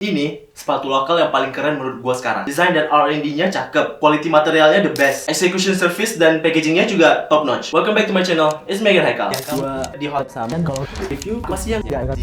Ini sepatu lokal yang paling keren menurut gua sekarang. Desain dan R&D-nya cakep, quality materialnya the best, execution service dan packagingnya juga top notch. Welcome back to my channel, it's Megan Haikal. Gua Di hot sama kalau review apa sih yang gak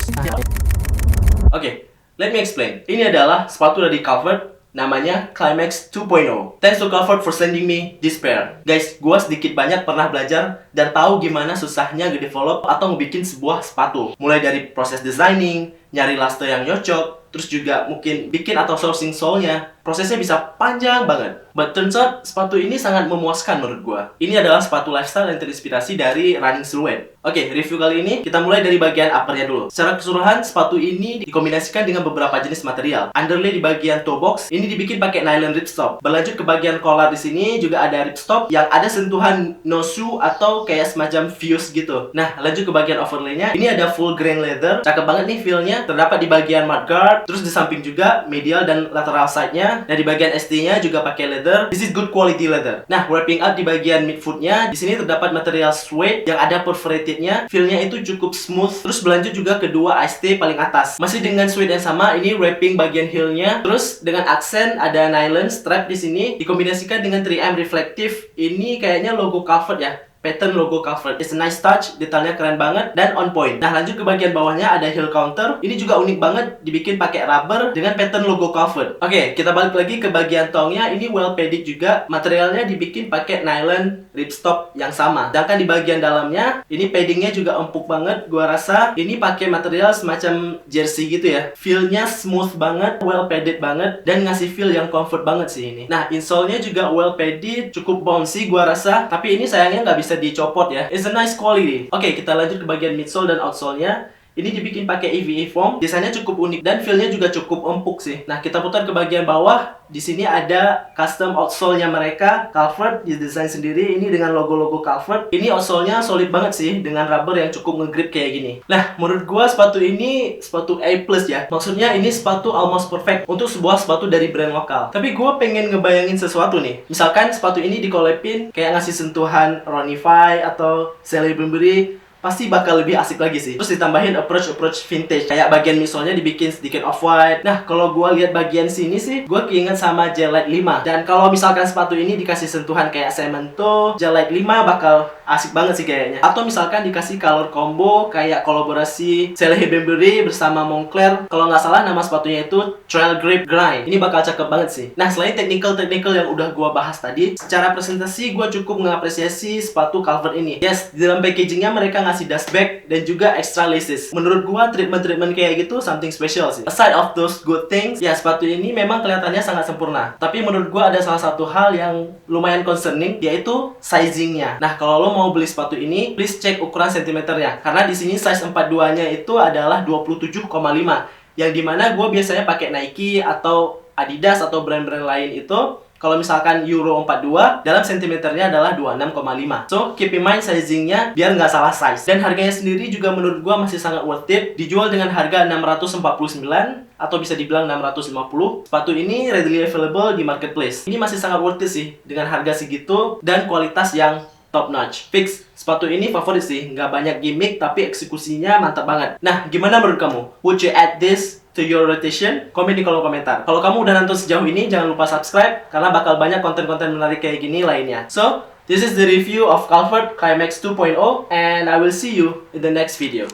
Oke, let me explain. Ini adalah sepatu dari Calvert, namanya Climax 2.0. Thanks to Calvert for sending me this pair. Guys, gua sedikit banyak pernah belajar dan tahu gimana susahnya ngedevelop atau ngebikin sebuah sepatu. Mulai dari proses designing, nyari laster yang nyocok, terus juga mungkin bikin atau sourcing sole-nya. Prosesnya bisa panjang banget. But turns out, sepatu ini sangat memuaskan menurut gua. Ini adalah sepatu lifestyle yang terinspirasi dari running silhouette. Oke, review kali ini kita mulai dari bagian uppernya dulu. Secara keseluruhan, sepatu ini dikombinasikan dengan beberapa jenis material. Underlay di bagian toe box, ini dibikin pakai nylon ripstop. Berlanjut ke bagian collar di sini juga ada ripstop yang ada sentuhan no shoe atau kayak semacam fuse gitu. Nah, lanjut ke bagian overlay-nya. Ini ada full grain leather. Cakep banget nih feel-nya. Terdapat di bagian mudguard, terus di samping juga medial dan lateral side-nya. Nah, di bagian ST-nya juga pakai leather. This is good quality leather. Nah, wrapping up di bagian midfoot-nya, di sini terdapat material suede yang ada perforated-nya. Feel-nya itu cukup smooth. Terus berlanjut juga kedua IST paling atas. Masih dengan suede yang sama, ini wrapping bagian heel-nya. Terus dengan aksen ada nylon strap di sini dikombinasikan dengan 3M reflektif. Ini kayaknya logo Calvert ya. Pattern logo Calvert. It's a nice touch, detailnya keren banget dan on point. Nah, lanjut ke bagian bawahnya ada heel counter. Ini juga unik banget, dibikin pakai rubber dengan pattern logo Calvert. Oke, kita balik lagi ke bagian tongnya. Ini well padded juga. Materialnya dibikin pakai nylon ripstop yang sama. Sedangkan di bagian dalamnya, ini paddingnya juga empuk banget. Gua rasa ini pakai material semacam jersey gitu ya. Feel-nya smooth banget, well padded banget, dan ngasih feel yang comfort banget sih ini. Nah, insole-nya juga well padded, cukup bouncy gua rasa. Tapi ini sayangnya nggak bisa dicopot ya. It's a nice quality. Oke, kita lanjut ke bagian midsole dan outsole-nya. Ini dibikin pakai EVA foam. Desainnya cukup unik dan feel-nya juga cukup empuk sih. Nah, kita putar ke bagian bawah. Di sini ada custom outsole-nya mereka. Calvert didesain sendiri. Ini dengan logo-logo Calvert. Ini outsole-nya solid banget sih dengan rubber yang cukup nge-grip kayak gini. Nah, menurut gua sepatu ini sepatu A+ ya. Maksudnya ini sepatu almost perfect untuk sebuah sepatu dari brand lokal. Tapi gua pengen ngebayangin sesuatu nih. Misalkan sepatu ini di-collab-in kayak ngasih sentuhan Ronnie Fieg atau Sally Bembury, pasti bakal lebih asik lagi sih. Terus ditambahin approach vintage, kayak bagian misolnya dibikin sedikit off-white. Nah, kalau gua lihat bagian sini sih, gua keinget sama Gel-Lyte 5. Dan kalau misalkan sepatu ini dikasih sentuhan kayak Cemento, Gel-Lyte 5 bakal asik banget sih kayaknya. Atau misalkan dikasih color combo kayak kolaborasi Sally Bembury bersama Moncler. Kalau nggak salah nama sepatunya itu Trail Grip Grind. Ini bakal cakep banget sih. Nah, selain technical yang udah gua bahas tadi, secara presentasi gua cukup mengapresiasi sepatu Calvert ini. Yes, di dalam packagingnya mereka ngasih dust bag dan juga extra laces. Menurut gua treatment kayak gitu something special sih. Aside of those good things, ya sepatu ini memang kelihatannya sangat sempurna. Tapi menurut gua ada salah satu hal yang lumayan concerning, yaitu sizingnya. Nah, kalau lo mau beli sepatu ini, please cek ukuran sentimeternya. Karena di sini size 42-nya itu adalah 27,5. Yang dimana gua biasanya pakai Nike atau Adidas atau brand-brand lain itu, kalau misalkan Euro 42, dalam sentimeternya adalah 26,5. So, keep in mind sizingnya biar nggak salah size. Dan harganya sendiri juga menurut gua masih sangat worth it. Dijual dengan harga 649 atau bisa dibilang 650. Sepatu ini readily available di marketplace. Ini masih sangat worth it sih dengan harga segitu dan kualitas yang top notch. Fix, sepatu ini favorit sih. Nggak banyak gimmick tapi eksekusinya mantap banget. Nah, gimana menurut kamu? Would you add this to your rotation? Komen di kolom komentar. Kalau kamu udah nonton sejauh ini, jangan lupa subscribe karena bakal banyak konten-konten menarik kayak gini lainnya. So, this is the review of Calvert Climax 2.0 and I will see you in the next video.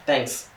Thanks.